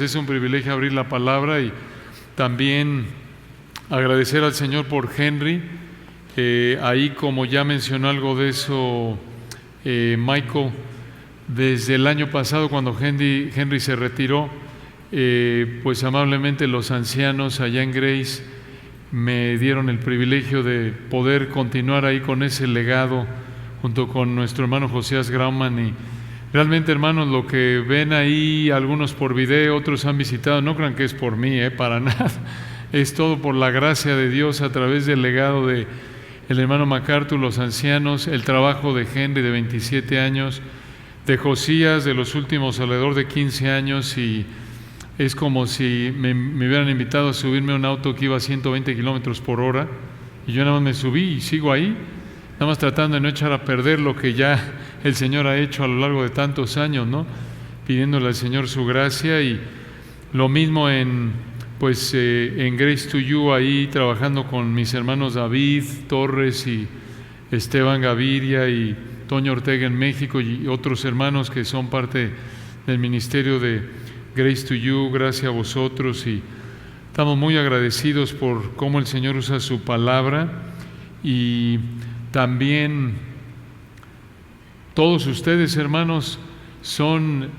Es un privilegio abrir la palabra y también agradecer al Señor por Henry. Ahí, como ya mencionó algo de eso Michael, desde el año pasado cuando Henry se retiró, pues amablemente los ancianos allá en Grace me dieron el privilegio de poder continuar ahí con ese legado junto con nuestro hermano Josías Grauman. Y realmente, hermanos, lo que ven ahí, algunos por video, otros han visitado, no crean que es por mí, para nada. Es todo por la gracia de Dios a través del legado de el hermano MacArthur, los ancianos, el trabajo de Henry de 27 años, de Josías de los últimos alrededor de 15 años, y es como si me hubieran invitado a subirme a un auto que iba a 120 kilómetros por hora, y yo nada más me subí y sigo ahí, nada más tratando de no echar a perder lo que ya el Señor ha hecho a lo largo de tantos años, ¿no? Pidiéndole al Señor su gracia. Y lo mismo en Grace to You, ahí trabajando con mis hermanos David Torres y Esteban Gaviria y Toño Ortega en México y otros hermanos que son parte del ministerio de Grace to You. Gracias a vosotros, y estamos muy agradecidos por cómo el Señor usa su palabra. Y también todos ustedes, hermanos, son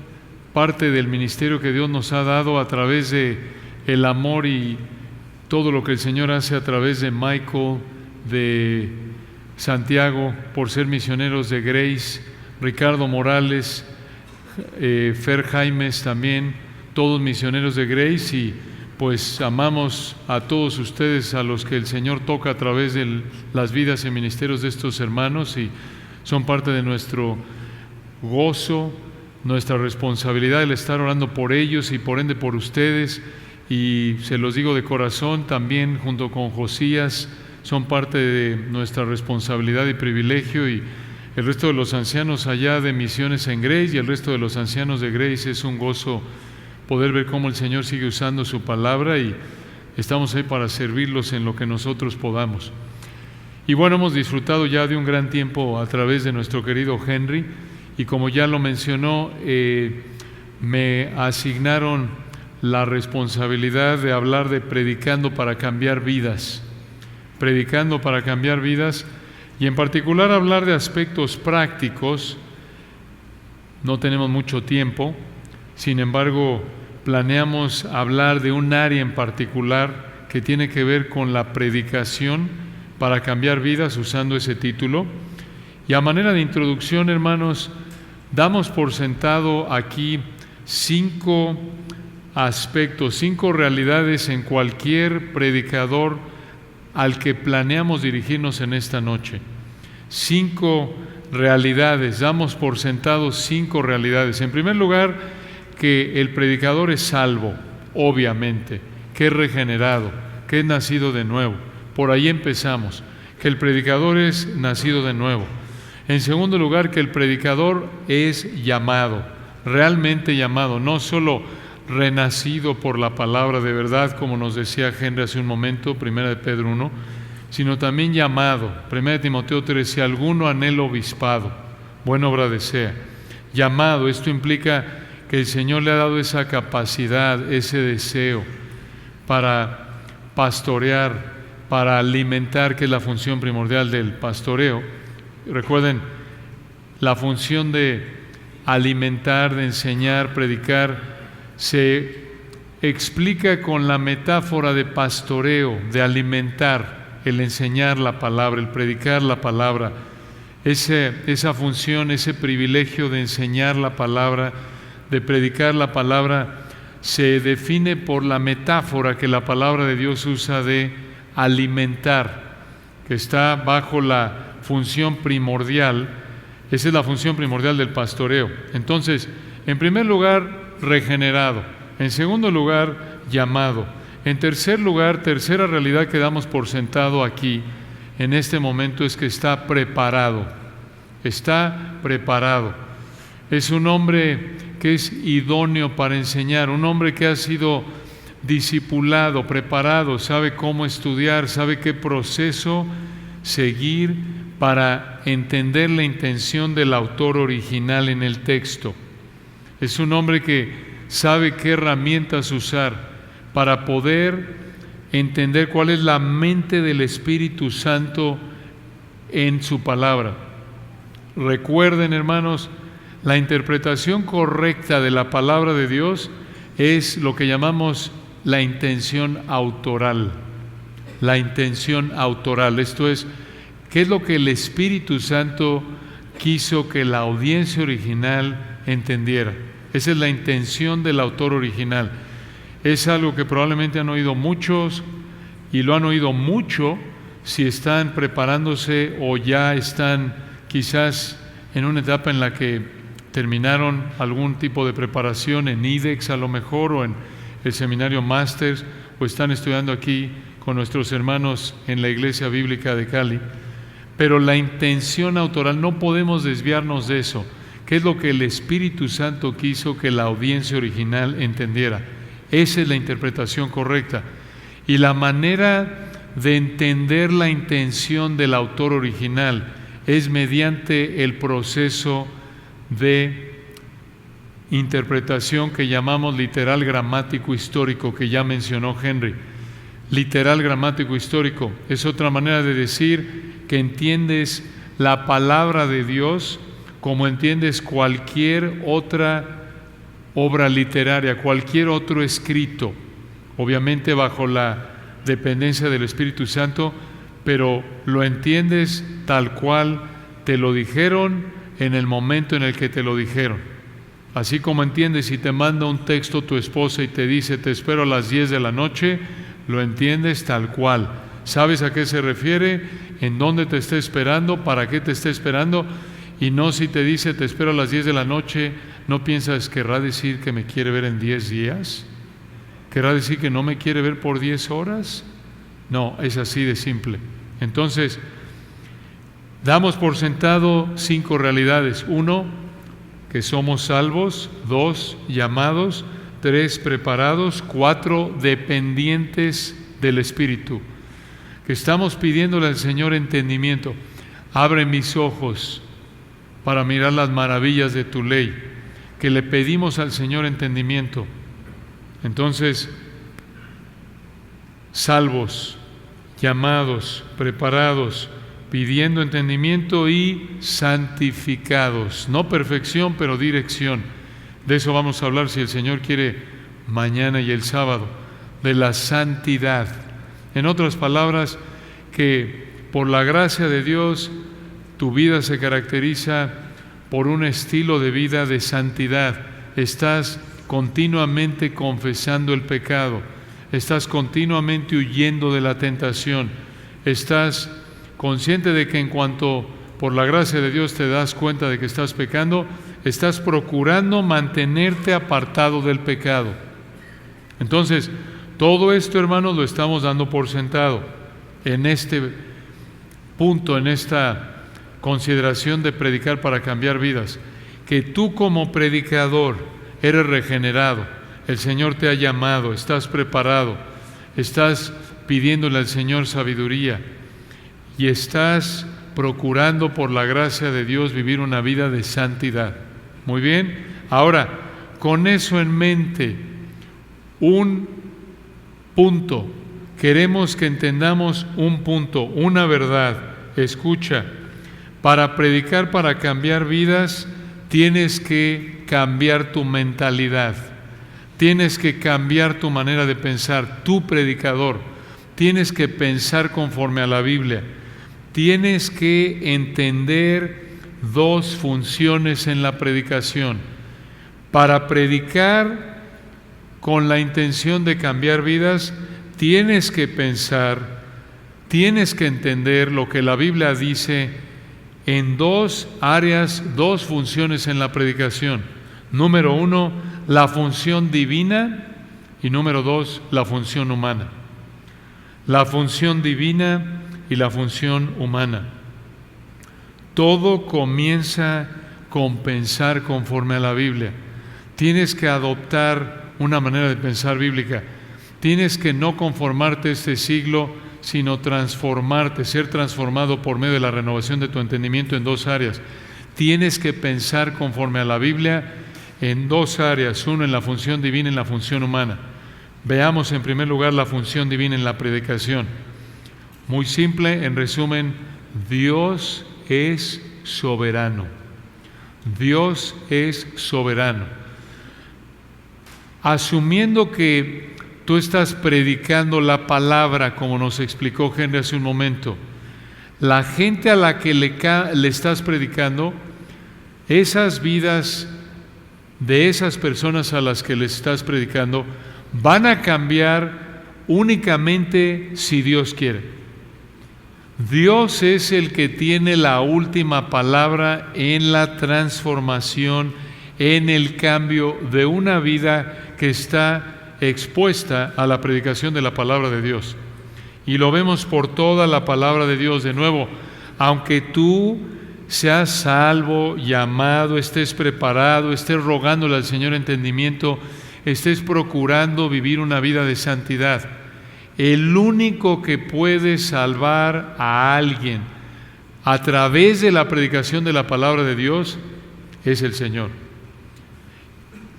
parte del ministerio que Dios nos ha dado a través de el amor y todo lo que el Señor hace a través de Michael, de Santiago, por ser misioneros de Grace, Ricardo Morales, Fer Jaimes también, todos misioneros de Grace. Y pues amamos a todos ustedes, a los que el Señor toca a través de las vidas y ministerios de estos hermanos, y son parte de nuestro gozo, nuestra responsabilidad, el estar orando por ellos y por ende por ustedes. Y se los digo de corazón, también junto con Josías, son parte de nuestra responsabilidad y privilegio. Y el resto de los ancianos allá de misiones en Grace y el resto de los ancianos de Grace, es un gozo poder ver cómo el Señor sigue usando su palabra, y estamos ahí para servirlos en lo que nosotros podamos. Y bueno, hemos disfrutado ya de un gran tiempo a través de nuestro querido Henry, y como ya lo mencionó, me asignaron la responsabilidad de hablar de predicando para cambiar vidas, y en particular hablar de aspectos prácticos. No tenemos mucho tiempo, sin embargo, planeamos hablar de un área en particular que tiene que ver con la predicación para cambiar vidas, usando ese título. Y a manera de introducción, hermanos, damos por sentado aquí 5 aspectos, 5 realidades en cualquier predicador al que planeamos dirigirnos en esta noche. 5 realidades, damos por sentado 5 realidades. En primer lugar, que el predicador es salvo, obviamente, que es regenerado, que es nacido de nuevo. Por ahí empezamos, que el predicador es nacido de nuevo. En segundo lugar, que el predicador es llamado, realmente llamado, no solo renacido por la palabra de verdad, como nos decía Henry hace un momento, 1 de Pedro 1, sino también llamado, 1 de Timoteo 3, si alguno anhela obispado, buena obra desea. Llamado, esto implica que el Señor le ha dado esa capacidad, ese deseo para pastorear, para alimentar, que es la función primordial del pastoreo. Recuerden, la función de alimentar, de enseñar, predicar, se explica con la metáfora de pastoreo, de alimentar, el enseñar la palabra, el predicar la palabra. Esa función, ese privilegio de enseñar la palabra, de predicar la palabra, se define por la metáfora que la palabra de Dios usa de alimentar, que está bajo la función primordial. Esa es la función primordial del pastoreo. Entonces, en primer lugar, regenerado. En segundo lugar, llamado. En tercer lugar, tercera realidad que damos por sentado aquí en este momento, es que está preparado. Está preparado. Es un hombre que es idóneo para enseñar, un hombre que ha sido discipulado, preparado, sabe cómo estudiar, sabe qué proceso seguir para entender la intención del autor original en el texto. Es un hombre que sabe qué herramientas usar para poder entender cuál es la mente del Espíritu Santo en su palabra. Recuerden, hermanos, la interpretación correcta de la palabra de Dios es lo que llamamos la intención autoral. La intención autoral, esto es, ¿qué es lo que el Espíritu Santo quiso que la audiencia original entendiera? Esa es la intención del autor original. Es algo que probablemente han oído muchos y lo han oído mucho si están preparándose o ya están quizás en una etapa en la que terminaron algún tipo de preparación en IDEX a lo mejor o en el seminario Masters o están estudiando aquí con nuestros hermanos en la Iglesia Bíblica de Cali. Pero la intención autoral, no podemos desviarnos de eso. ¿Qué es lo que el Espíritu Santo quiso que la audiencia original entendiera? Esa es la interpretación correcta. Y la manera de entender la intención del autor original es mediante el proceso de interpretación que llamamos literal gramático histórico, que ya mencionó Henry. Literal gramático histórico es otra manera de decir que entiendes la palabra de Dios como entiendes cualquier otra obra literaria, cualquier otro escrito, obviamente bajo la dependencia del Espíritu Santo, pero lo entiendes tal cual te lo dijeron en el momento en el que te lo dijeron. Así como entiendes si te manda un texto tu esposa y te dice te espero a las 10 de la noche, lo entiendes tal cual. ¿Sabes a qué se refiere? ¿En dónde te está esperando? ¿Para qué te está esperando? Y no si te dice te espero a las 10 de la noche, ¿no piensas querrá decir que me quiere ver en 10 días? ¿Querrá decir que no me quiere ver por 10 horas? No, es así de simple. Entonces, damos por sentado 5 realidades. 1, que somos salvos. 2, llamados. 3, preparados. 4, dependientes del Espíritu. Que estamos pidiéndole al Señor entendimiento. Abre mis ojos para mirar las maravillas de tu ley. Que le pedimos al Señor entendimiento. Entonces, salvos, llamados, preparados, pidiendo entendimiento y santificados. No perfección, pero dirección. De eso vamos a hablar si el Señor quiere mañana y el sábado, de la santidad. En otras palabras, que por la gracia de Dios tu vida se caracteriza por un estilo de vida de santidad. Estás continuamente confesando el pecado, estás continuamente huyendo de la tentación, estás consciente de que en cuanto por la gracia de Dios te das cuenta de que estás pecando, estás procurando mantenerte apartado del pecado. Entonces, todo esto, hermanos, lo estamos dando por sentado en este punto, en esta consideración de predicar para cambiar vidas, que tú como predicador eres regenerado, el Señor te ha llamado, estás preparado, estás pidiéndole al Señor sabiduría y estás procurando por la gracia de Dios vivir una vida de santidad. Muy bien, ahora, con eso en mente, un punto, queremos que entendamos un punto, una verdad. Escucha, para predicar, para cambiar vidas, tienes que cambiar tu mentalidad, tienes que cambiar tu manera de pensar, tú predicador, tienes que pensar conforme a la Biblia, tienes que entender 2 funciones en la predicación. Para predicar con la intención de cambiar vidas, tienes que pensar, tienes que entender lo que la Biblia dice en 2 áreas, 2 funciones en la predicación. Número 1, la función divina y número 2, la función humana. La función divina y la función humana. Todo comienza con pensar conforme a la Biblia. Tienes que adoptar una manera de pensar bíblica. Tienes que no conformarte a este siglo, sino transformarte, ser transformado por medio de la renovación de tu entendimiento en 2 áreas. Tienes que pensar conforme a la Biblia en dos áreas, uno en la función divina y en la función humana. Veamos en primer lugar la función divina en la predicación. Muy simple, en resumen, Dios es soberano. Dios es soberano. Asumiendo que tú estás predicando la palabra, como nos explicó Henry hace un momento, la gente a la que le estás predicando, esas vidas de esas personas a las que les estás predicando, van a cambiar únicamente si Dios quiere. Dios es el que tiene la última palabra en la transformación, en el cambio de una vida que está expuesta a la predicación de la palabra de Dios. Y lo vemos por toda la palabra de Dios. De nuevo, aunque tú seas salvo, llamado, estés preparado, estés rogándole al Señor entendimiento, estés procurando vivir una vida de santidad, el único que puede salvar a alguien a través de la predicación de la palabra de Dios es el Señor.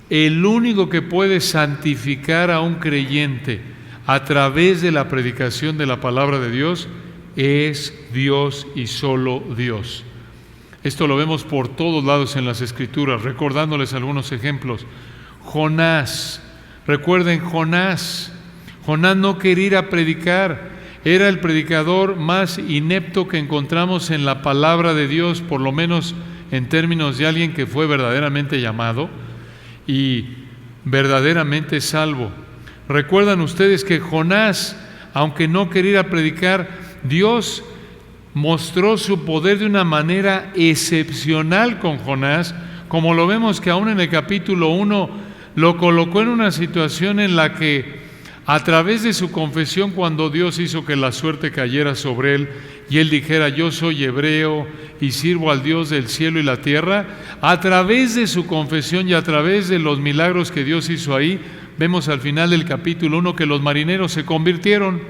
El único que puede santificar a un creyente a través de la predicación de la palabra de Dios es Dios y solo Dios. Esto lo vemos por todos lados en las Escrituras, recordándoles algunos ejemplos. Jonás, recuerden Jonás. Jonás no quería ir a predicar, era el predicador más inepto que encontramos en la palabra de Dios, por lo menos en términos de alguien que fue verdaderamente llamado y verdaderamente salvo. Recuerdan ustedes que Jonás, aunque no quería ir a predicar, Dios mostró su poder de una manera excepcional con Jonás, como lo vemos que aún en el capítulo 1 lo colocó en una situación en la que a través de su confesión, cuando Dios hizo que la suerte cayera sobre él y él dijera: yo soy hebreo y sirvo al Dios del cielo y la tierra, a través de su confesión y a través de los milagros que Dios hizo ahí, vemos al final del capítulo 1 que los marineros se convirtieron.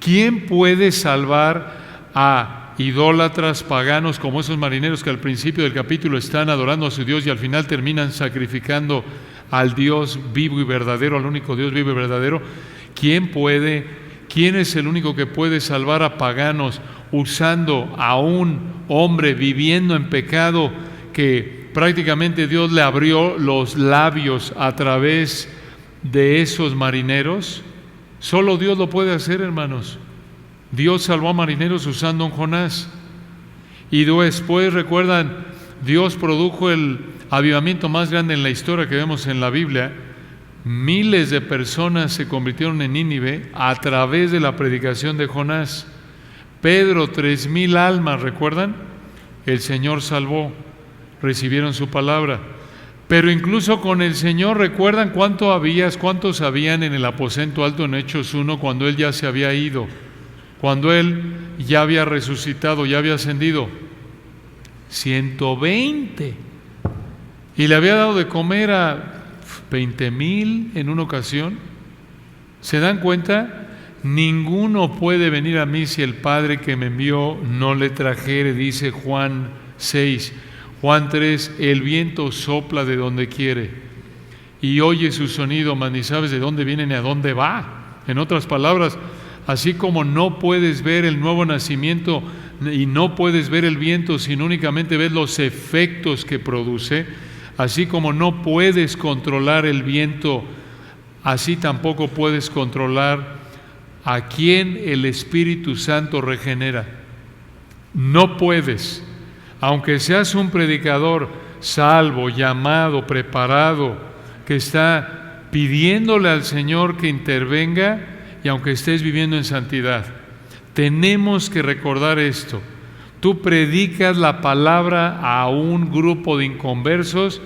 ¿Quién puede salvar a idólatras paganos como esos marineros que al principio del capítulo están adorando a su Dios y al final terminan sacrificando al Dios vivo y verdadero, al único Dios vivo y verdadero? ¿Quién es el único que puede salvar a paganos usando a un hombre viviendo en pecado que prácticamente Dios le abrió los labios a través de esos marineros? Solo Dios lo puede hacer, hermanos. Dios salvó a marineros usando a un Jonás. Y después, recuerdan, Dios produjo el avivamiento más grande en la historia que vemos en la Biblia. Miles de personas se convirtieron en Nínive a través de la predicación de Jonás. Pedro, 3,000 almas, ¿recuerdan? El Señor salvó, recibieron su palabra. Pero incluso con el Señor, ¿recuerdan cuántos habían en el aposento alto en Hechos 1 cuando Él ya se había ido? Cuando Él ya había resucitado, ya había ascendido. 120. Y le había dado de comer a 20,000 en una ocasión. ¿Se dan cuenta? Ninguno puede venir a mí si el Padre que me envió no le trajere, dice Juan 6. Juan 3, el viento sopla de donde quiere y oye su sonido, mas ni sabes de dónde viene ni a dónde va. En otras palabras, así como no puedes ver el nuevo nacimiento y no puedes ver el viento, sino únicamente ves los efectos que produce, así como no puedes controlar el viento, así tampoco puedes controlar a quien el Espíritu Santo regenera. No puedes. Aunque seas un predicador salvo, llamado, preparado, que está pidiéndole al Señor que intervenga, y aunque estés viviendo en santidad, tenemos que recordar esto. Tú predicas la palabra a un grupo de inconversos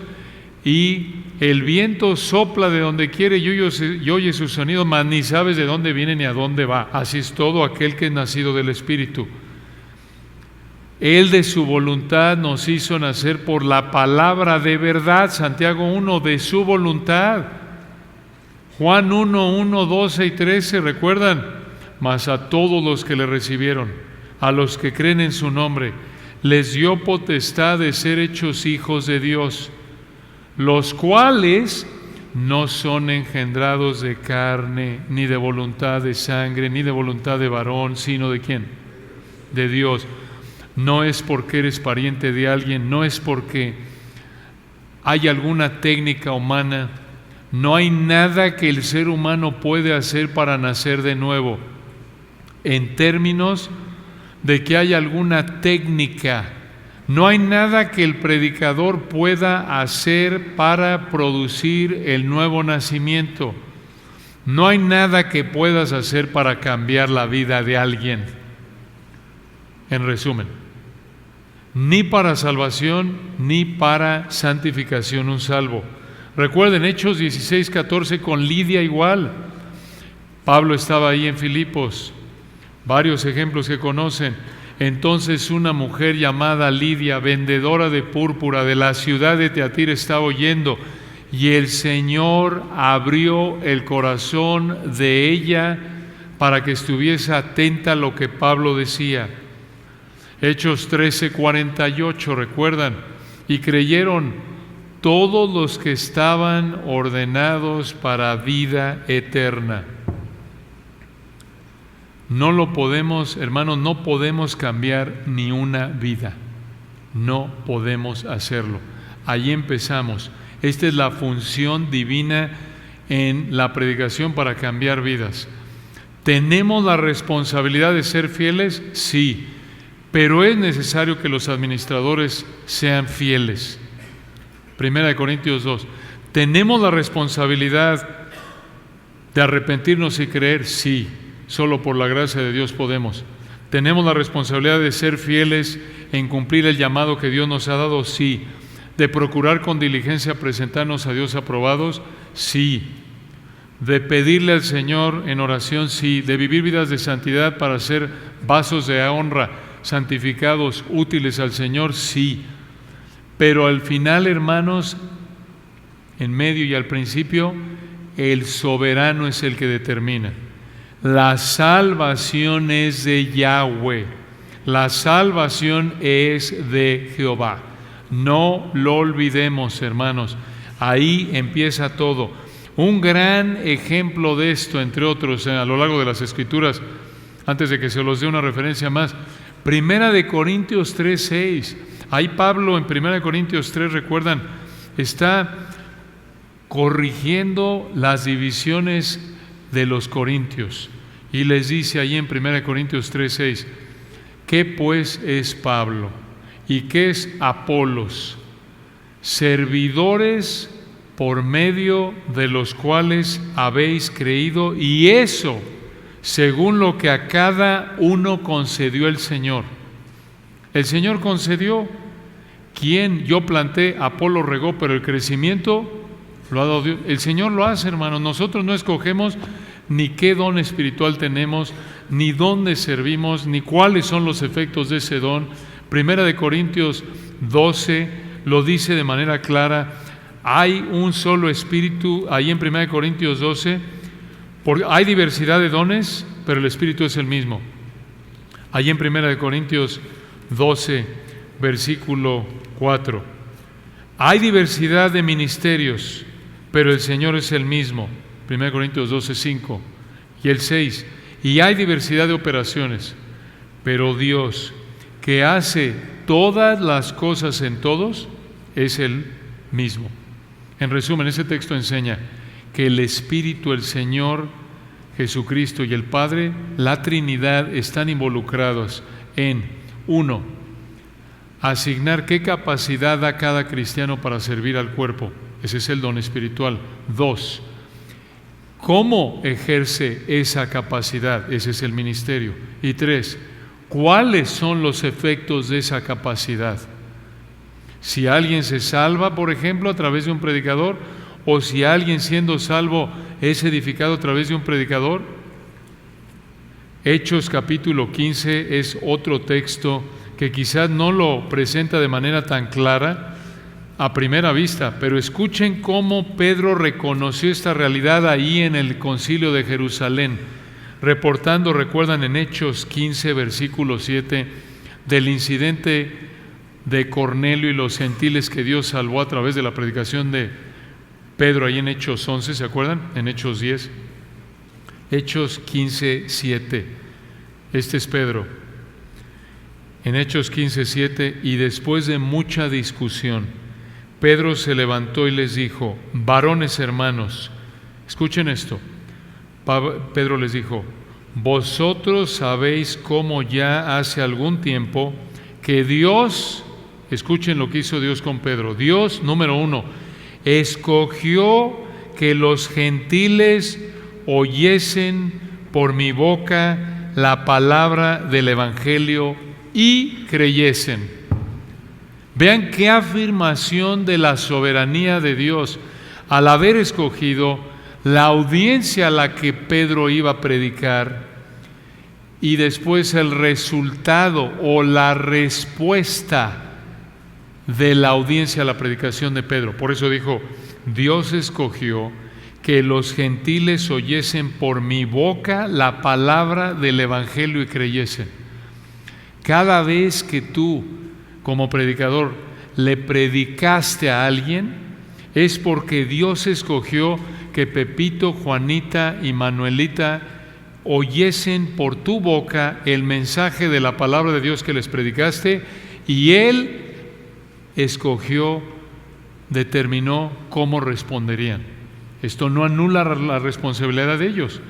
y el viento sopla de donde quiere y oye su sonido, mas ni sabes de dónde viene ni a dónde va. Así es todo aquel que es nacido del Espíritu. Él de su voluntad nos hizo nacer por la palabra de verdad. Santiago 1, de su voluntad. Juan 1, 12 y 13, ¿recuerdan? Mas a todos los que le recibieron, a los que creen en su nombre, les dio potestad de ser hechos hijos de Dios. los cuales no son engendrados de carne, ni de voluntad de sangre, ni de voluntad de varón, sino ¿de quién? De Dios. No es porque eres pariente de alguien, no es porque hay alguna técnica humana, no hay nada que el ser humano puede hacer para nacer de nuevo, en términos de que hay alguna técnica. No hay nada que el predicador pueda hacer para producir el nuevo nacimiento. No hay nada que puedas hacer para cambiar la vida de alguien. En resumen, ni para salvación, ni para santificación un salvo. Recuerden Hechos 16:14 con Lidia igual. Pablo estaba ahí en Filipos. Varios ejemplos que conocen. Entonces una mujer llamada Lidia, vendedora de púrpura de la ciudad de Teatira, estaba oyendo, y el Señor abrió el corazón de ella para que estuviese atenta a lo que Pablo decía. Hechos 13:48, ¿recuerdan? Y creyeron todos los que estaban ordenados para vida eterna. No lo podemos, hermanos, no podemos cambiar ni una vida. No podemos hacerlo. Ahí empezamos. Esta es la función divina en la predicación para cambiar vidas. ¿Tenemos la responsabilidad de ser fieles? Sí, pero es necesario que los administradores sean fieles. 1 Corintios 2. ¿Tenemos la responsabilidad de arrepentirnos y creer? Sí. Solo por la gracia de Dios podemos. ¿Tenemos la responsabilidad de ser fieles en cumplir el llamado que Dios nos ha dado? Sí. ¿De procurar con diligencia presentarnos a Dios aprobados? Sí. ¿De pedirle al Señor en oración? Sí. ¿De vivir vidas de santidad para ser vasos de honra, santificados, útiles al Señor? Sí. Pero al final, hermanos, en medio y al principio, el soberano es el que determina. La salvación es de Yahweh, la salvación es de Jehová. No lo olvidemos, hermanos, ahí empieza todo. Un gran ejemplo de esto, entre otros, a lo largo de las Escrituras, antes de que se los dé una referencia más, 1 Corintios 3:6. Ahí Pablo en 1 Corintios 3, recuerdan, está corrigiendo las divisiones de los corintios, y les dice allí en 1 Corintios 3:6, ¿qué pues es Pablo? ¿Y qué es Apolos? Servidores por medio de los cuales habéis creído, y eso según lo que a cada uno concedió el Señor. El Señor concedió. ¿Quién? Yo planté, Apolo regó, pero el crecimiento lo ha dado Dios. El Señor lo hace, hermanos. Nosotros no escogemos ni qué don espiritual tenemos, ni dónde servimos, ni cuáles son los efectos de ese don. 1 Corintios 12 lo dice de manera clara. Hay un solo espíritu, ahí en 1 Corintios 12, porque hay diversidad de dones, pero el espíritu es el mismo. Allí en 1 Corintios 12, versículo 4. Hay diversidad de ministerios, pero el Señor es el mismo. 1 Corintios 12, 5 y el 6. Y hay diversidad de operaciones, pero Dios, que hace todas las cosas en todos, es el mismo. En resumen, ese texto enseña que el Espíritu, el Señor Jesucristo y el Padre, la Trinidad, están involucrados en, 1, asignar qué capacidad da cada cristiano para servir al cuerpo. Ese es el don espiritual. 2, cómo ejerce esa capacidad. Ese es el ministerio. Y 3, ¿cuáles son los efectos de esa capacidad? Si alguien se salva, por ejemplo, a través de un predicador, o si alguien siendo salvo es edificado a través de un predicador. Hechos capítulo 15 es otro texto que quizás no lo presenta de manera tan clara a primera vista, pero escuchen cómo Pedro reconoció esta realidad ahí en el concilio de Jerusalén, reportando, recuerdan en Hechos 15, versículo 7, del incidente de Cornelio y los gentiles que Dios salvó a través de la predicación de Pedro ahí en Hechos 11, ¿se acuerdan? En Hechos 10. Hechos 15, 7. Este es Pedro. En Hechos 15, 7, y después de mucha discusión, Pedro se levantó y les dijo: varones hermanos, escuchen esto. Pedro les dijo: vosotros sabéis cómo ya hace algún tiempo que Dios, escuchen lo que hizo Dios con Pedro. Dios, número uno, escogió que los gentiles oyesen por mi boca la palabra del Evangelio y creyesen. Vean qué afirmación de la soberanía de Dios al haber escogido la audiencia a la que Pedro iba a predicar y después el resultado o la respuesta de la audiencia a la predicación de Pedro. Por eso dijo: Dios escogió que los gentiles oyesen por mi boca la palabra del Evangelio y creyesen. Cada vez que tú, como predicador, le predicaste a alguien, es porque Dios escogió que Pepito, Juanita y Manuelita oyesen por tu boca el mensaje de la palabra de Dios que les predicaste, y Él escogió, determinó cómo responderían. Esto no anula la responsabilidad de ellos.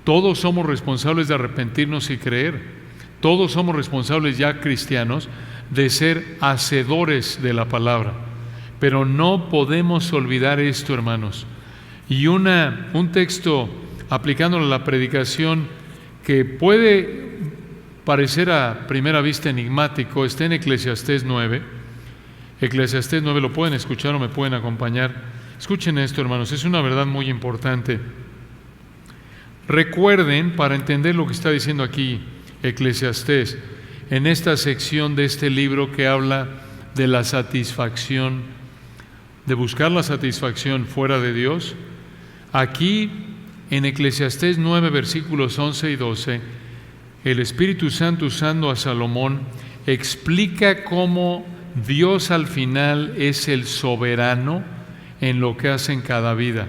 Todos somos responsables de arrepentirnos y creer. Todos somos responsables, ya cristianos, de ser hacedores de la palabra. Pero no podemos olvidar esto, hermanos. Y un texto aplicándolo a la predicación que puede parecer a primera vista enigmático está en Eclesiastés 9. Eclesiastés 9, lo pueden escuchar o me pueden acompañar. Escuchen esto, hermanos, es una verdad muy importante. Recuerden, para entender lo que está diciendo aquí Eclesiastés, en esta sección de este libro que habla de la satisfacción, de buscar la satisfacción fuera de Dios, aquí en Eclesiastés 9, versículos 11 y 12, el Espíritu Santo, usando a Salomón, explica cómo Dios al final es el soberano en lo que hace en cada vida.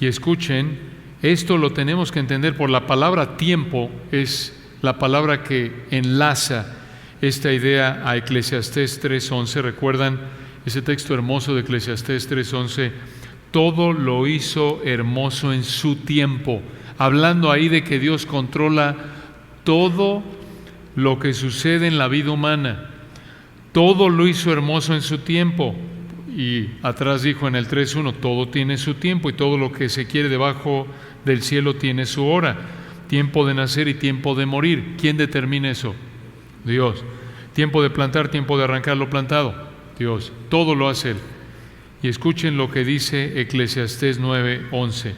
Y escuchen, esto lo tenemos que entender por la palabra tiempo, es la palabra que enlaza esta idea a Eclesiastés 3:11. ¿Recuerdan ese texto hermoso de Eclesiastés 3:11? Todo lo hizo hermoso en su tiempo, hablando ahí de que Dios controla todo lo que sucede en la vida humana. Todo lo hizo hermoso en su tiempo. Y atrás dijo en el 3:1, todo tiene su tiempo y todo lo que se quiere debajo del cielo tiene su hora. Tiempo de nacer y tiempo de morir. ¿Quién determina eso? Dios. Tiempo de plantar, tiempo de arrancar lo plantado. Dios. Todo lo hace Él. Y escuchen lo que dice Eclesiastés 9:11.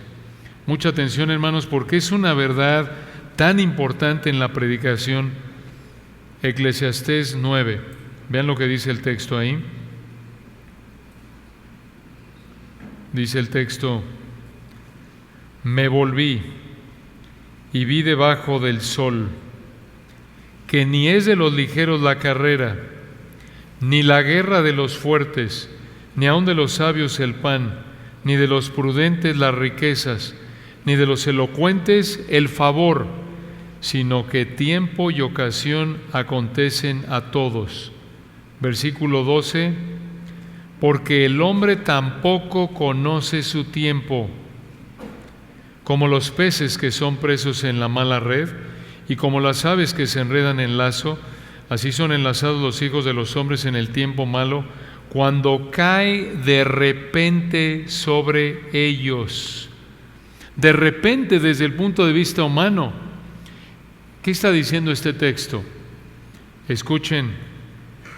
Mucha atención, hermanos, porque es una verdad tan importante en la predicación. Eclesiastés 9. Vean lo que dice el texto ahí. Dice el texto: me volví y vi debajo del sol que ni es de los ligeros la carrera, ni la guerra de los fuertes, ni aun de los sabios el pan, ni de los prudentes las riquezas, ni de los elocuentes el favor, sino que tiempo y ocasión acontecen a todos. Versículo 12: porque el hombre tampoco conoce su tiempo, como los peces que son presos en la mala red, y como las aves que se enredan en lazo, así son enlazados los hijos de los hombres en el tiempo malo, cuando cae de repente sobre ellos. De repente, desde el punto de vista humano. ¿Qué está diciendo este texto? Escuchen,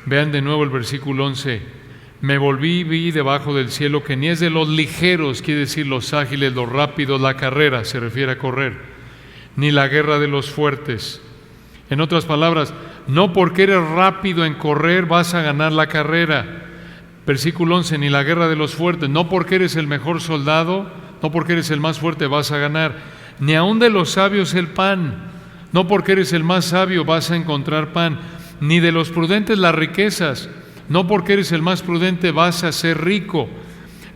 vean de nuevo el versículo 11. Me volví y vi debajo del cielo que ni es de los ligeros, quiere decir los ágiles, los rápidos, la carrera, se refiere a correr, ni la guerra de los fuertes. En otras palabras, no porque eres rápido en correr vas a ganar la carrera. Versículo 11, ni la guerra de los fuertes, no porque eres el mejor soldado, no porque eres el más fuerte vas a ganar, ni aun de los sabios el pan, no porque eres el más sabio vas a encontrar pan, ni de los prudentes las riquezas. No porque eres el más prudente vas a ser rico,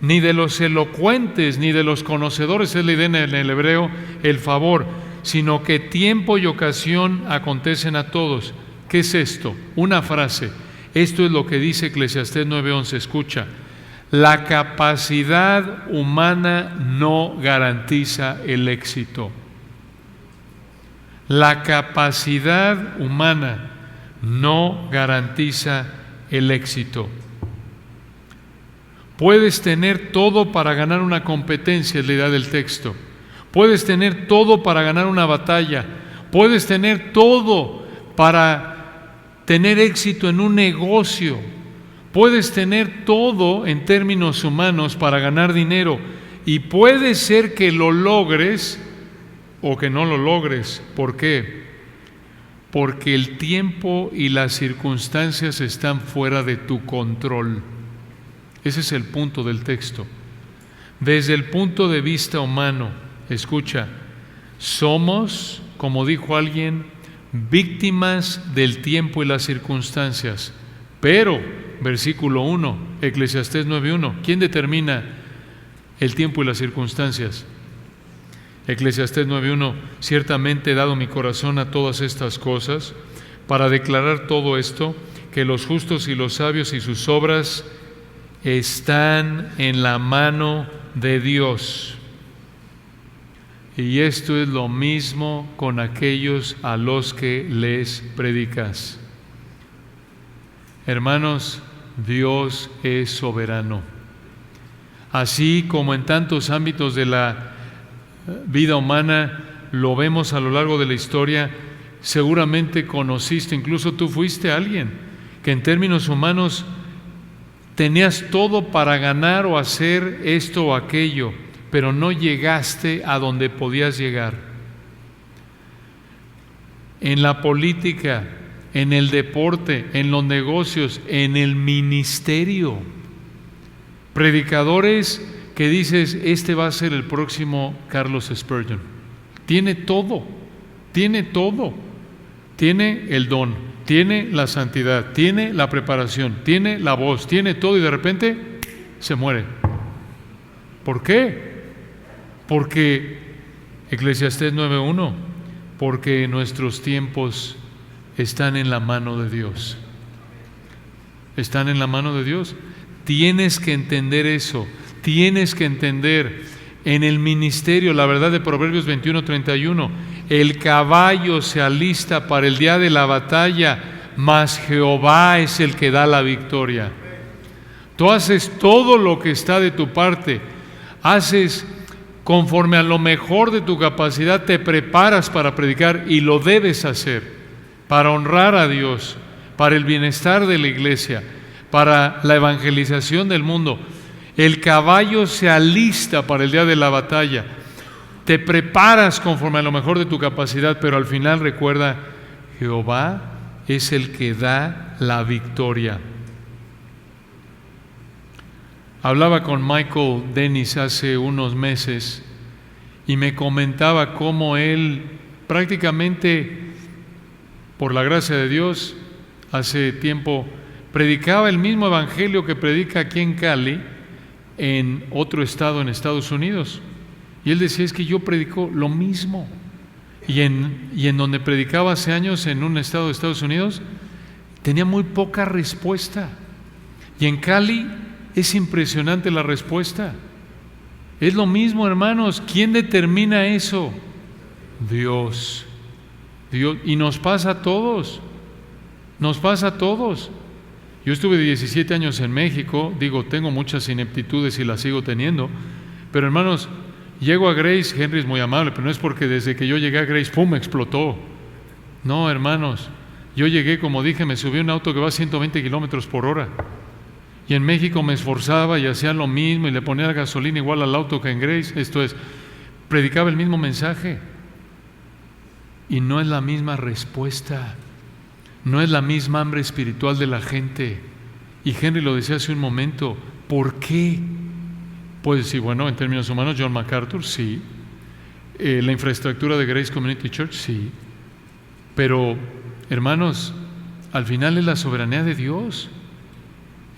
ni de los elocuentes, ni de los conocedores, es la idea en el hebreo, el favor, sino que tiempo y ocasión acontecen a todos. ¿Qué es esto? Una frase. Esto es lo que dice Eclesiastés 9:11. Escucha. La capacidad humana no garantiza el éxito. La capacidad humana no garantiza el éxito. Puedes tener todo para ganar una competencia, es la idea del texto. Puedes tener todo para ganar una batalla. Puedes tener todo para tener éxito en un negocio. Puedes tener todo en términos humanos para ganar dinero. Y puede ser que lo logres o que no lo logres. ¿Por qué? Porque el tiempo y las circunstancias están fuera de tu control. Ese es el punto del texto. Desde el punto de vista humano, escucha, somos, como dijo alguien, víctimas del tiempo y las circunstancias. Pero, versículo 1, Eclesiastés 9:1, ¿quién determina el tiempo y las circunstancias? Eclesiastés 9:1, ciertamente he dado mi corazón a todas estas cosas para declarar todo esto, que los justos y los sabios y sus obras están en la mano de Dios. Y esto es lo mismo con aquellos a los que les predicas. Hermanos, Dios es soberano. Así como en tantos ámbitos de la vida humana lo vemos a lo largo de la historia, seguramente conociste, incluso tú fuiste alguien que en términos humanos tenías todo para ganar o hacer esto o aquello, pero no llegaste a donde podías llegar. En la política, en el deporte, en los negocios, en el ministerio. Predicadores que dices, este va a ser el próximo Carlos Spurgeon. Tiene todo, tiene todo. Tiene el don, tiene la santidad, tiene la preparación, tiene la voz, tiene todo y de repente se muere. ¿Por qué? Porque, Eclesiastés 9:1, porque nuestros tiempos están en la mano de Dios. Están en la mano de Dios. Tienes que entender eso. Tienes que entender en el ministerio la verdad de Proverbios 21:31. El caballo se alista para el día de la batalla, mas Jehová es el que da la victoria. Tú haces todo lo que está de tu parte. Haces conforme a lo mejor de tu capacidad, te preparas para predicar y lo debes hacer para honrar a Dios, para el bienestar de la iglesia, para la evangelización del mundo. El caballo se alista para el día de la batalla. Te preparas conforme a lo mejor de tu capacidad, pero al final recuerda, Jehová es el que da la victoria. Hablaba con Michael Dennis hace unos meses y me comentaba cómo él prácticamente, por la gracia de Dios, hace tiempo predicaba el mismo evangelio que predica aquí en Cali, en otro estado en Estados Unidos. Y él decía, es que yo predico lo mismo. Y en donde predicaba hace años en un estado de Estados Unidos, tenía muy poca respuesta. Y en Cali es impresionante la respuesta. Es lo mismo, hermanos. ¿Quién determina eso? Dios. Dios. Y nos pasa a todos. Nos pasa a todos. Yo estuve 17 años en México. Digo, tengo muchas ineptitudes y las sigo teniendo. Pero hermanos, llego a Grace. Henry es muy amable, pero no es porque desde que yo llegué a Grace, ¡pum!, explotó. No, hermanos. Yo llegué, como dije, me subí a un auto que va a 120 kilómetros por hora. Y en México me esforzaba y hacía lo mismo y le ponía la gasolina igual al auto que en Grace. Esto es, predicaba el mismo mensaje. Y no es la misma respuesta. No es la misma hambre espiritual de la gente. Y Henry lo decía hace un momento. ¿Por qué? Puedes decir, bueno, en términos humanos, John MacArthur, sí. La infraestructura de Grace Community Church, sí. Pero, hermanos, al final es la soberanía de Dios,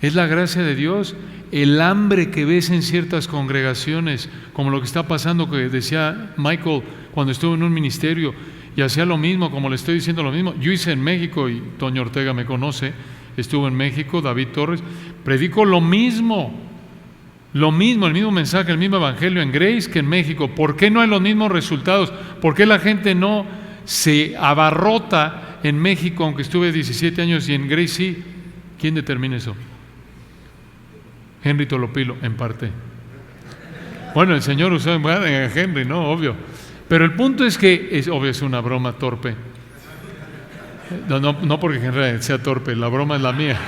es la gracia de Dios. El hambre que ves en ciertas congregaciones, como lo que está pasando, que decía Michael cuando estuvo en un ministerio y hacía lo mismo, como le estoy diciendo lo mismo. Yo hice en México, y Toño Ortega me conoce, estuvo en México, David Torres, predico lo mismo, el mismo mensaje, el mismo evangelio en Grace que en México. ¿Por qué no hay los mismos resultados? ¿Por qué la gente no se abarrota en México, aunque estuve 17 años, y en Grace sí? ¿Quién determina eso? Henry Tolopilo, en parte. Bueno, el Señor usó a Henry, ¿no? Obvio. Pero el punto es que, es una broma torpe. No porque Henry sea torpe, la broma es la mía.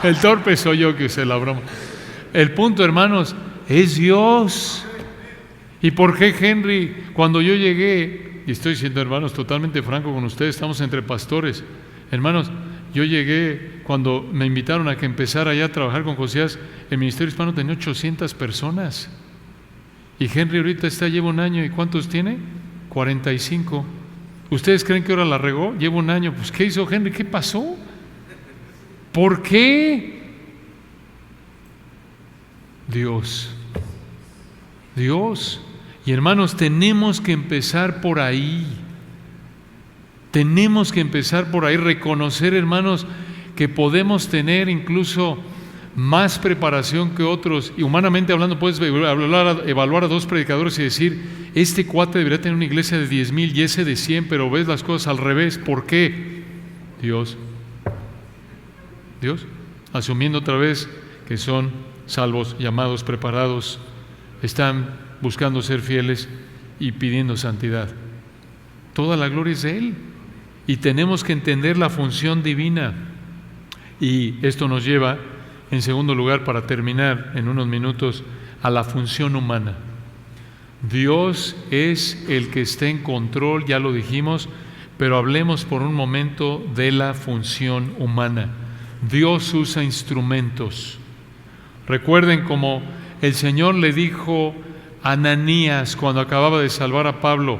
El torpe soy yo que usé la broma. El punto, hermanos, es Dios. ¿Y por qué Henry, cuando yo llegué, y estoy siendo, hermanos, totalmente franco con ustedes, estamos entre pastores, hermanos, yo llegué cuando me invitaron a que empezara ya a trabajar con Josías, el Ministerio Hispano tenía 800 personas. Y Henry ahorita lleva un año, ¿y cuántos tiene? 45. ¿Ustedes creen que ahora la regó? Lleva un año. Pues, ¿qué hizo Henry? ¿Qué pasó? ¿Por qué? Dios. Y hermanos, tenemos que empezar por ahí. Tenemos que empezar por ahí, reconocer, hermanos, que podemos tener incluso más preparación que otros. Y humanamente hablando, puedes evaluar a dos predicadores y decir, este cuate debería tener una iglesia de 10,000 y ese de 100, pero ves las cosas al revés. ¿Por qué? Dios. Asumiendo otra vez que son salvos, llamados, preparados, están buscando ser fieles y pidiendo santidad. Toda la gloria es de Él. Y tenemos que entender la función divina. Y esto nos lleva, en segundo lugar, para terminar en unos minutos, a la función humana. Dios es el que está en control, ya lo dijimos, pero hablemos por un momento de la función humana. Dios usa instrumentos. Recuerden como el Señor le dijo a Ananías cuando acababa de salvar a Pablo,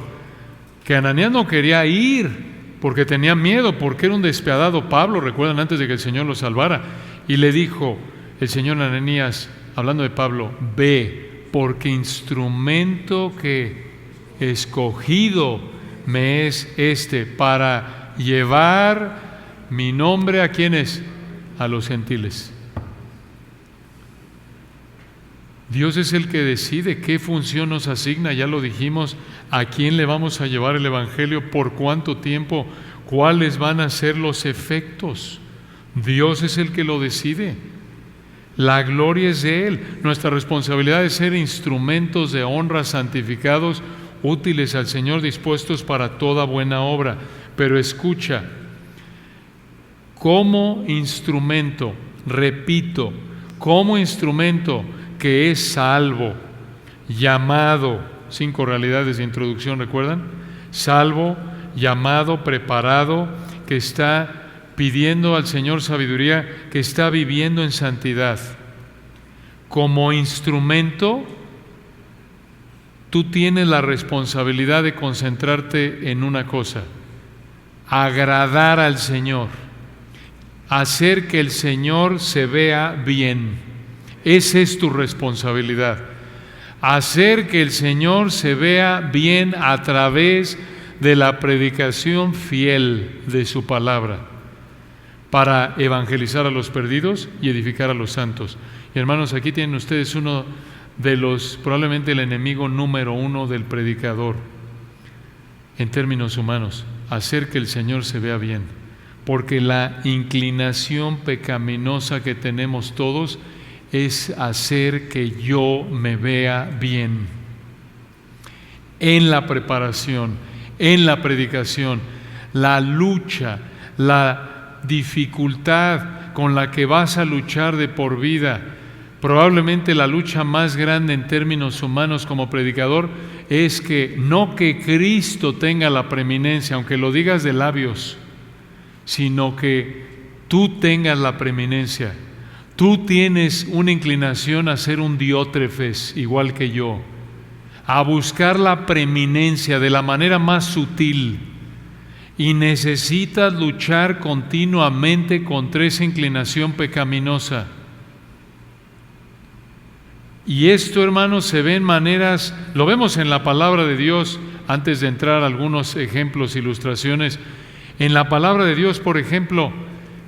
que Ananías no quería ir porque tenía miedo, porque era un despiadado Pablo, recuerdan, antes de que el Señor lo salvara. Y le dijo el Señor a Ananías, hablando de Pablo, ve, porque instrumento que escogido me es para llevar mi nombre a ¿quiénes? A los gentiles. Dios es el que decide qué función nos asigna, ya lo dijimos, a quién le vamos a llevar el Evangelio, por cuánto tiempo, cuáles van a ser los efectos. Dios es el que lo decide. La gloria es de Él. Nuestra responsabilidad es ser instrumentos de honra, santificados, útiles al Señor, dispuestos para toda buena obra. Pero escucha, como instrumento, repito, como instrumento que es salvo, llamado, 5 realidades de introducción, ¿recuerdan? Salvo, llamado, preparado, que está pidiendo al Señor sabiduría, que está viviendo en santidad. Como instrumento, tú tienes la responsabilidad de concentrarte en una cosa: agradar al Señor, hacer que el Señor se vea bien. Esa es tu responsabilidad. Hacer que el Señor se vea bien a través de la predicación fiel de su palabra, para evangelizar a los perdidos y edificar a los santos. Y hermanos, aquí tienen ustedes uno de los, probablemente el enemigo número 1 del predicador, en términos humanos: hacer que el Señor se vea bien. Porque la inclinación pecaminosa que tenemos todos es hacer que yo me vea bien. En la preparación, en la predicación, la lucha, la dificultad con la que vas a luchar de por vida, probablemente la lucha más grande en términos humanos como predicador, es que no que Cristo tenga la preeminencia, aunque lo digas de labios, sino que tú tengas la preeminencia. Tú tienes una inclinación a ser un Diótrefes, igual que yo, a buscar la preeminencia de la manera más sutil. y necesitas luchar continuamente contra esa inclinación pecaminosa. Y esto, hermanos, se ve en maneras, lo vemos en la palabra de Dios. Antes de entrar a algunos ejemplos, ilustraciones, en la palabra de Dios, por ejemplo,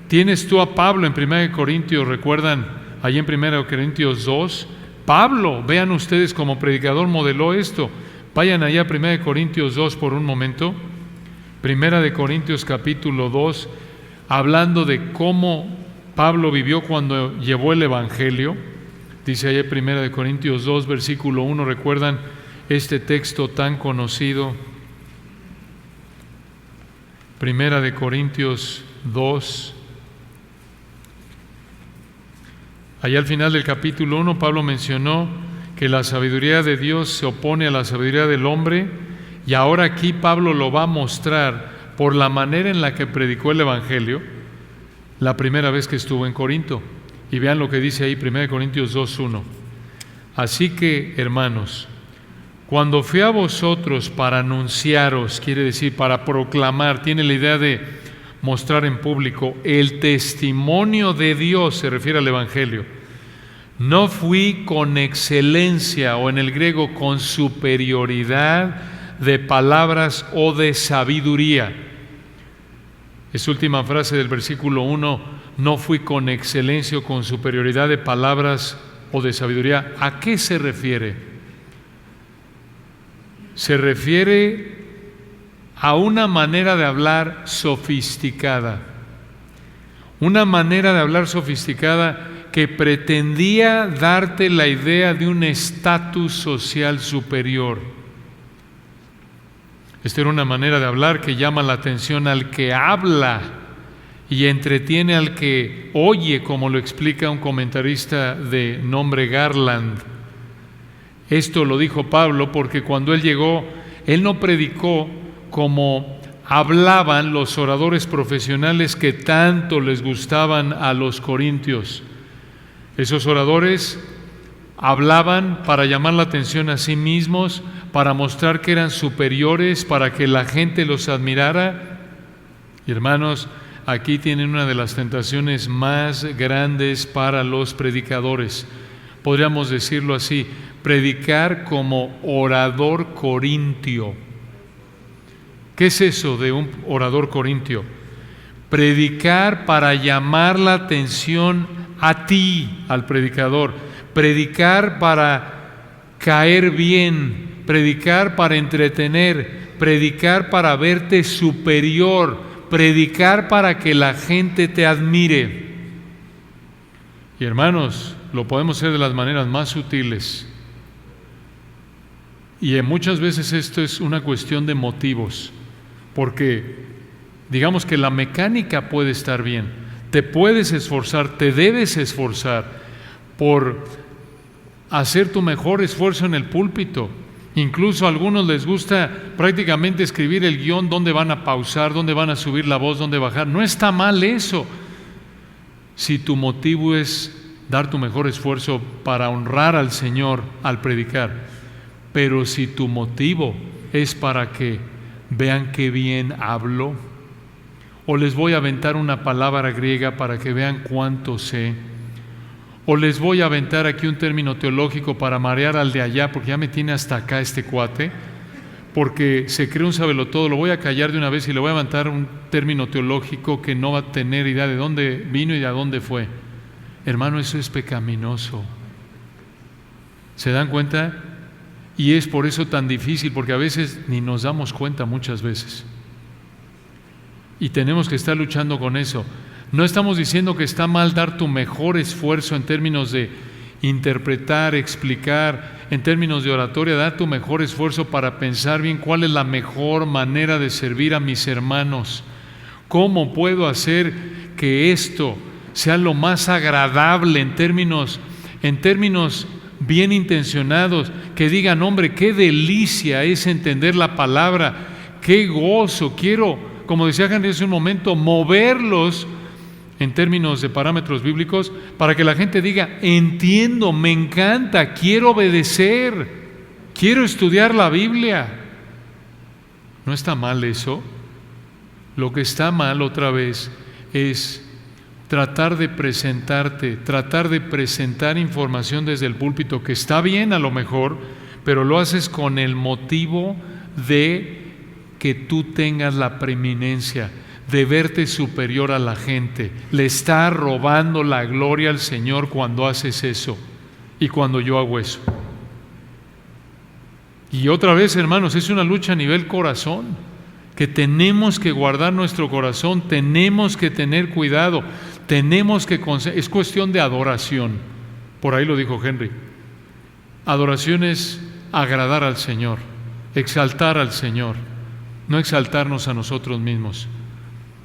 tienes tú a Pablo en 1 Corintios, ¿recuerdan? Allí en 1 Corintios 2, Pablo, vean ustedes como predicador modeló esto. Vayan allá a 1 Corintios 2 por un momento. 1 Corintios capítulo 2, hablando de cómo Pablo vivió cuando llevó el Evangelio. Dice allá 1 Corintios 2, versículo 1, ¿recuerdan este texto tan conocido? 1 Corintios 2. Allá al final del capítulo 1, Pablo mencionó que la sabiduría de Dios se opone a la sabiduría del hombre, y ahora aquí Pablo lo va a mostrar por la manera en la que predicó el Evangelio la primera vez que estuvo en Corinto. Y vean lo que dice ahí 1 Corintios 2:1. Así que, hermanos, cuando fui a vosotros para anunciaros, quiere decir para proclamar, tiene la idea de mostrar en público el testimonio de Dios, se refiere al Evangelio. No fui con excelencia, o en el griego con superioridad de palabras o de sabiduría. Esa última frase del versículo 1, no fui con excelencia o con superioridad de palabras o de sabiduría. ¿A qué se refiere? Se refiere a una manera de hablar sofisticada. Una manera de hablar sofisticada que pretendía darte la idea de un estatus social superior. Esta era una manera de hablar que llama la atención al que habla y entretiene al que oye, como lo explica un comentarista de nombre Garland. Esto lo dijo Pablo porque cuando él llegó, él no predicó como hablaban los oradores profesionales que tanto les gustaban a los corintios. Esos oradores hablaban para llamar la atención a sí mismos, para mostrar que eran superiores, para que la gente los admirara. Y hermanos, aquí tienen una de las tentaciones más grandes para los predicadores. Podríamos decirlo así, predicar como orador corintio. ¿Qué es eso de un orador corintio? Predicar para llamar la atención a ti, al predicador. Predicar para caer bien, predicar para entretener, predicar para verte superior, predicar para que la gente te admire. Y hermanos, lo podemos hacer de las maneras más sutiles. Y muchas veces esto es una cuestión de motivos, porque digamos que la mecánica puede estar bien, te puedes esforzar, te debes esforzar por hacer tu mejor esfuerzo en el púlpito. Incluso a algunos les gusta prácticamente escribir el guión, dónde van a pausar, dónde van a subir la voz, dónde bajar. No está mal eso, si tu motivo es dar tu mejor esfuerzo para honrar al Señor al predicar. Pero si tu motivo es para que vean qué bien hablo, o les voy a aventar una palabra griega para que vean cuánto sé, o les voy a aventar aquí un término teológico para marear al de allá, porque ya me tiene hasta acá este cuate, porque se cree un sabelotodo, lo voy a callar de una vez y le voy a aventar un término teológico que no va a tener idea de dónde vino y de a dónde fue. Hermano, eso es pecaminoso. ¿Se dan cuenta? Y es por eso tan difícil, porque a veces ni nos damos cuenta muchas veces. Y tenemos que estar luchando con eso. No estamos diciendo que está mal dar tu mejor esfuerzo en términos de interpretar, explicar, en términos de oratoria, dar tu mejor esfuerzo para pensar bien cuál es la mejor manera de servir a mis hermanos. ¿Cómo puedo hacer que esto sea lo más agradable en términos bien intencionados, que digan, hombre, qué delicia es entender la palabra, qué gozo, quiero, como decía Henry hace un momento, moverlos en términos de parámetros bíblicos para que la gente diga, entiendo, me encanta, quiero obedecer, quiero estudiar la Biblia. ¿No está mal eso? Lo que está mal otra vez es tratar de presentarte, tratar de presentar información desde el púlpito, que está bien a lo mejor, pero lo haces con el motivo de que tú tengas la preeminencia, de verte superior a la gente. Le estás robando la gloria al Señor cuando haces eso y cuando yo hago eso. Y otra vez, hermanos, es una lucha a nivel corazón, que tenemos que guardar nuestro corazón, tenemos que tener cuidado, es cuestión de adoración. Por ahí lo dijo Henry. Adoración es agradar al Señor, exaltar al Señor, no exaltarnos a nosotros mismos.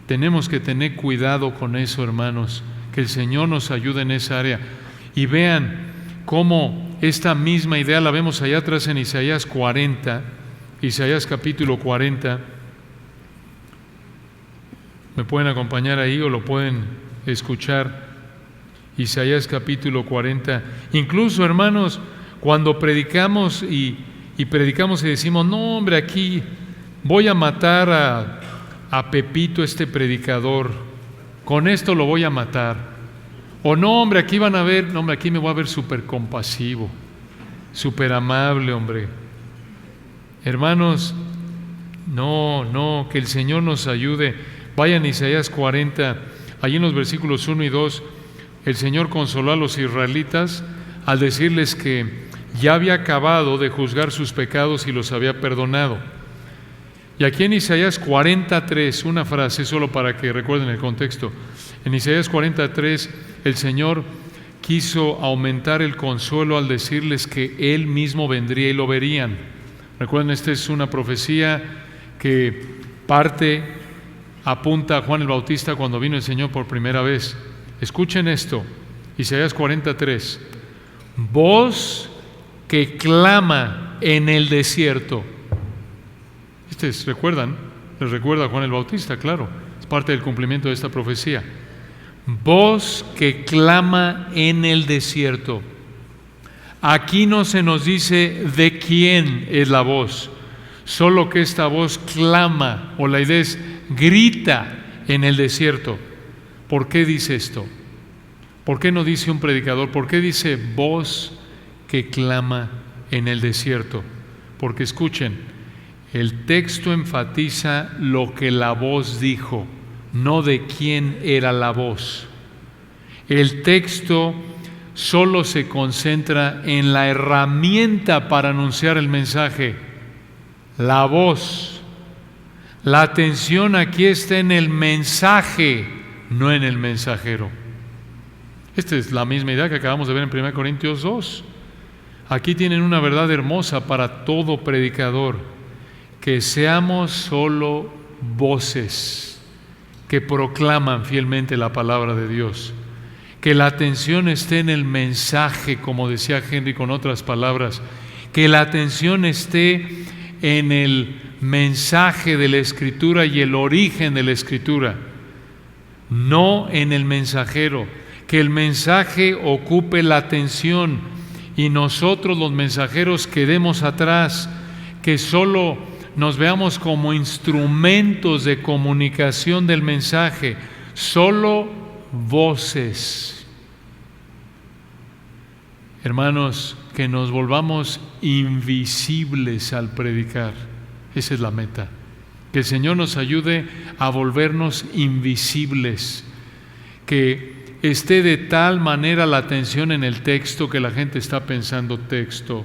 Tenemos que tener cuidado con eso, hermanos, que el Señor nos ayude en esa área. Y vean cómo esta misma idea la vemos allá atrás en Isaías 40, Isaías capítulo 40. ¿Me pueden acompañar ahí o lo pueden escuchar? Isaías capítulo 40. Incluso, hermanos, cuando predicamos y predicamos y decimos, no, hombre, aquí voy a matar a Pepito, este predicador, con esto lo voy a matar. O no, hombre, aquí van a ver, no, hombre, aquí me voy a ver súper compasivo, súper amable, hombre. Hermanos, no, que el Señor nos ayude. Vayan a Isaías 40, allí en los versículos 1 y 2, el Señor consoló a los israelitas al decirles que ya había acabado de juzgar sus pecados y los había perdonado. Y aquí en Isaías 43, una frase solo para que recuerden el contexto. En Isaías 43, el Señor quiso aumentar el consuelo al decirles que Él mismo vendría y lo verían. Recuerden, esta es una profecía que apunta a Juan el Bautista cuando vino el Señor por primera vez. Escuchen esto, Isaías 43. Voz que clama en el desierto. ¿Recuerdan? Les recuerda a Juan el Bautista, claro. Es parte del cumplimiento de esta profecía. Voz que clama en el desierto. Aquí no se nos dice de quién es la voz, solo que esta voz clama, o la idea es grita en el desierto. ¿Por qué dice esto? ¿Por qué no dice un predicador? ¿Por qué dice voz que clama en el desierto? Porque escuchen, el texto enfatiza lo que la voz dijo, no de quién era la voz. El texto solo se concentra en la herramienta para anunciar el mensaje, la voz. La atención aquí está en el mensaje, no en el mensajero. Esta es la misma idea que acabamos de ver en 1 Corintios 2. Aquí tienen una verdad hermosa para todo predicador: que seamos solo voces que proclaman fielmente la palabra de Dios. Que la atención esté en el mensaje, como decía Henry con otras palabras. Que la atención esté en el mensaje de la Escritura y el origen de la Escritura, no en el mensajero. Que el mensaje ocupe la atención y nosotros los mensajeros quedemos atrás, que solo nos veamos como instrumentos de comunicación del mensaje, solo voces. Hermanos, que nos volvamos invisibles al predicar. Esa es la meta. Que el Señor nos ayude a volvernos invisibles, que esté de tal manera la atención en el texto que la gente está pensando texto,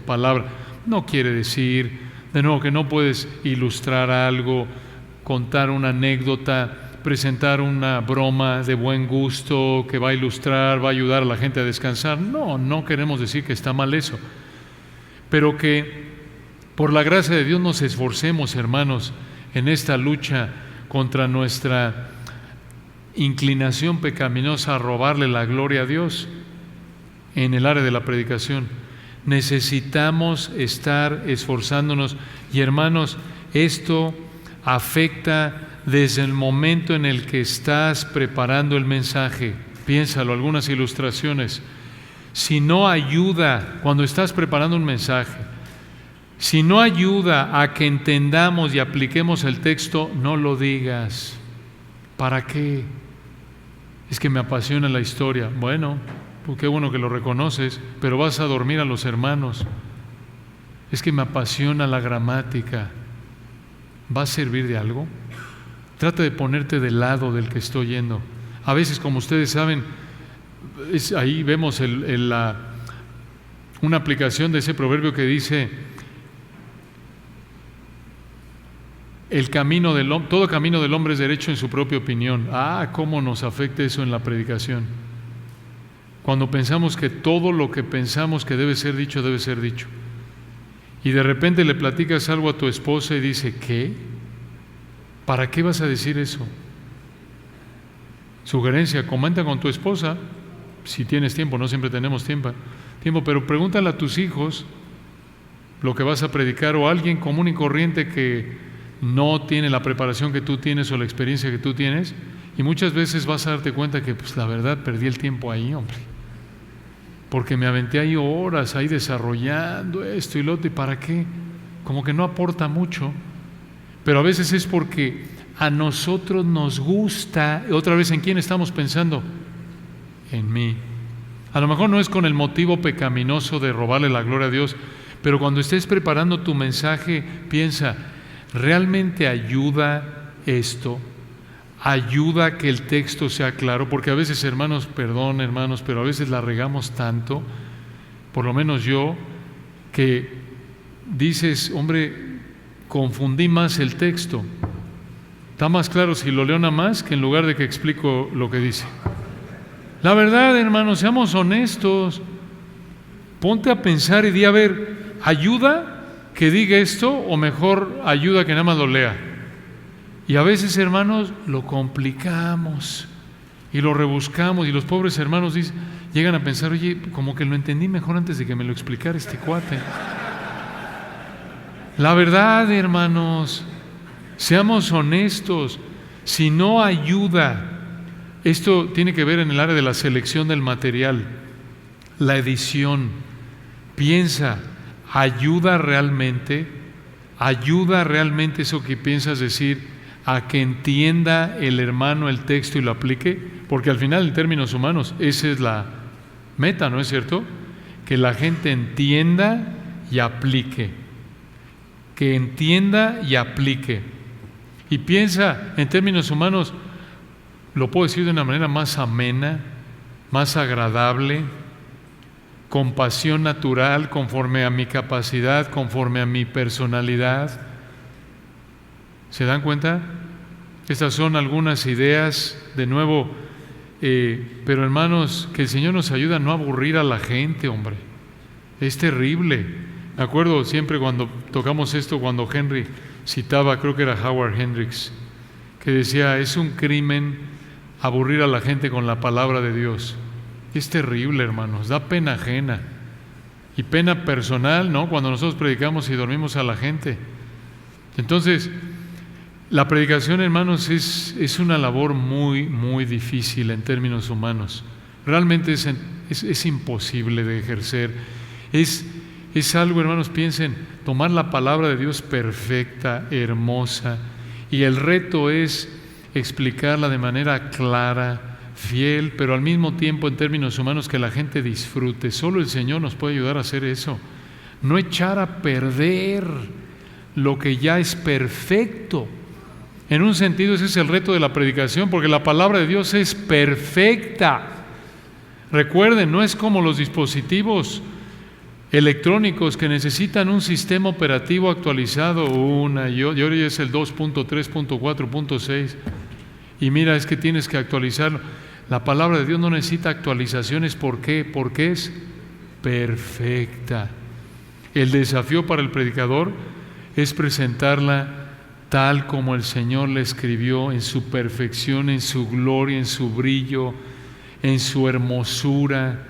palabra. No quiere decir, de nuevo, que no puedes ilustrar algo, contar una anécdota, presentar una broma de buen gusto que va a ilustrar, va a ayudar a la gente a descansar. No queremos decir que está mal eso, pero que por la gracia de Dios nos esforcemos, hermanos, en esta lucha contra nuestra inclinación pecaminosa a robarle la gloria a Dios en el área de la predicación. Necesitamos estar esforzándonos. Y hermanos, esto afecta desde el momento en el que estás preparando el mensaje. Piénsalo, algunas ilustraciones. Si no ayuda cuando estás preparando un mensaje, Si no ayuda a que entendamos y apliquemos el texto, no lo digas. ¿Para qué? Es que me apasiona la historia. Bueno, pues qué bueno que lo reconoces, pero vas a dormir a los hermanos. Es que me apasiona la gramática. ¿Va a servir de algo? Trata de ponerte del lado del que estoy yendo. A veces, como ustedes saben, ahí vemos una aplicación de ese proverbio que dice: todo camino del hombre es derecho en su propia opinión. ¿Cómo nos afecta eso en la predicación? Cuando pensamos que todo lo que pensamos que debe ser dicho, debe ser dicho. Y de repente le platicas algo a tu esposa y dice: ¿qué? ¿Para qué vas a decir eso? Sugerencia: comenta con tu esposa, si tienes tiempo, no siempre tenemos tiempo, pero pregúntale a tus hijos lo que vas a predicar, o a alguien común y corriente que no tiene la preparación que tú tienes o la experiencia que tú tienes, y muchas veces vas a darte cuenta que pues la verdad perdí el tiempo ahí, hombre, porque me aventé ahí horas ahí desarrollando esto y lo otro, ¿y para qué? Como que no aporta mucho. Pero a veces es porque a nosotros nos gusta. Otra vez, ¿en quién estamos pensando? En mí. A lo mejor no es con el motivo pecaminoso de robarle la gloria a Dios, pero cuando estés preparando tu mensaje, piensa: ¿realmente ayuda esto? ¿Ayuda a que el texto sea claro? Porque a veces, hermanos, perdón hermanos, pero a veces la regamos tanto, por lo menos yo, que dices: hombre, confundí más el texto. Está más claro si lo leo nada más que en lugar de que explico lo que dice. La verdad, hermanos, seamos honestos. Ponte a pensar y di: a ver, ¿ayuda que diga esto o mejor ayuda que nada más lo lea? Y a veces, hermanos, lo complicamos y lo rebuscamos, y los pobres hermanos llegan a pensar: oye, como que lo entendí mejor antes de que me lo explicara este cuate. La verdad, hermanos, seamos honestos. Si no ayuda, esto tiene que ver en el área de la selección del material, la edición. Piensa: ¿ayuda realmente eso que piensas decir a que entienda el hermano el texto y lo aplique? Porque al final, en términos humanos, esa es la meta, ¿no es cierto? Que la gente entienda y aplique. Que entienda y aplique. Y piensa en términos humanos, lo puedo decir de una manera más amena, más agradable, con pasión natural, conforme a mi capacidad, conforme a mi personalidad. ¿Se dan cuenta? Estas son algunas ideas, de nuevo, pero hermanos, que el Señor nos ayude a no aburrir a la gente, hombre. Es terrible. Me acuerdo siempre cuando tocamos esto, cuando Henry citaba, creo que era Howard Hendricks, que decía: es un crimen aburrir a la gente con la palabra de Dios. Es terrible, hermanos, da pena ajena y pena personal, ¿no? Cuando nosotros predicamos y dormimos a la gente. Entonces, la predicación, hermanos, es una labor muy, muy difícil en términos humanos. Realmente es imposible de ejercer. Es algo, hermanos, piensen, tomar la palabra de Dios perfecta, hermosa, y el reto es explicarla de manera clara, fiel, pero al mismo tiempo en términos humanos que la gente disfrute. Solo el Señor nos puede ayudar a hacer eso. No echar a perder lo que ya es perfecto. En un sentido, ese es el reto de la predicación, porque la palabra de Dios es perfecta. Recuerden, no es como los dispositivos electrónicos que necesitan un sistema operativo actualizado y ahora ya es el 2.3.4.6 y mira, es que tienes que actualizarlo. La palabra de Dios no necesita actualizaciones. ¿Por qué? Porque es perfecta. El desafío para el predicador es presentarla tal como el Señor la escribió, en su perfección, en su gloria, en su brillo, en su hermosura,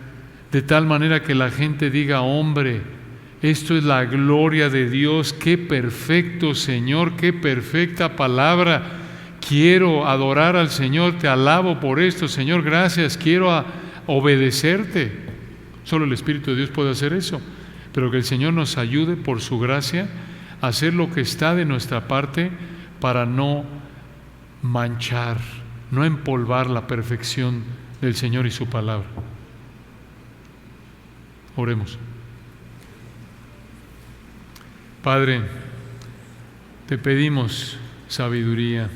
de tal manera que la gente diga: hombre, esto es la gloria de Dios, qué perfecto Señor, qué perfecta palabra, quiero adorar al Señor, te alabo por esto, Señor, gracias, quiero obedecerte. Solo el Espíritu de Dios puede hacer eso. pero que el Señor nos ayude por su gracia a hacer lo que está de nuestra parte para no manchar, no empolvar la perfección del Señor y su palabra. Oremos. Padre, te pedimos sabiduría.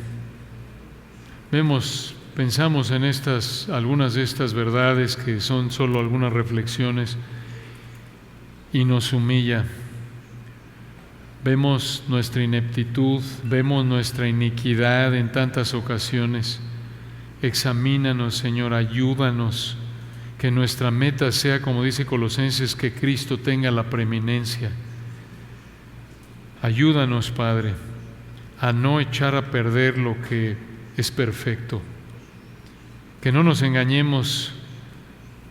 Pensamos en algunas de estas verdades que son solo algunas reflexiones y nos humilla. Vemos nuestra ineptitud, vemos nuestra iniquidad en tantas ocasiones. Examínanos, Señor, ayúdanos, que nuestra meta sea, como dice Colosenses, que Cristo tenga la preeminencia. Ayúdanos, Padre, a no echar a perder lo que es perfecto. Que no nos engañemos.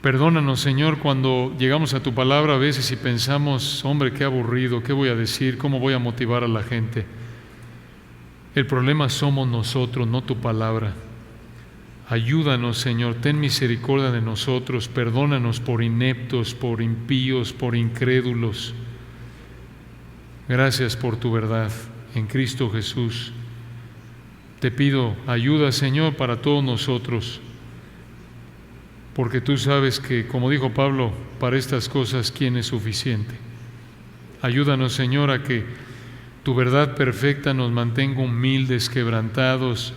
Perdónanos, Señor, cuando llegamos a tu palabra a veces y pensamos, hombre, qué aburrido, ¿qué voy a decir? ¿Cómo voy a motivar a la gente? El problema somos nosotros, no tu palabra. Ayúdanos, Señor, ten misericordia de nosotros, perdónanos por ineptos, por impíos, por incrédulos. Gracias por tu verdad en Cristo Jesús. Te pido ayuda, Señor, para todos nosotros, porque tú sabes que, como dijo Pablo, para estas cosas, ¿quién es suficiente? Ayúdanos, Señor, a que tu verdad perfecta nos mantenga humildes, quebrantados,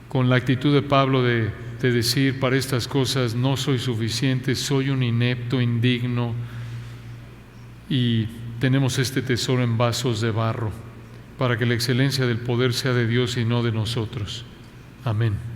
con la actitud de Pablo de decir, para estas cosas no soy suficiente, soy un inepto, indigno, y tenemos este tesoro en vasos de barro, para que la excelencia del poder sea de Dios y no de nosotros. Amén.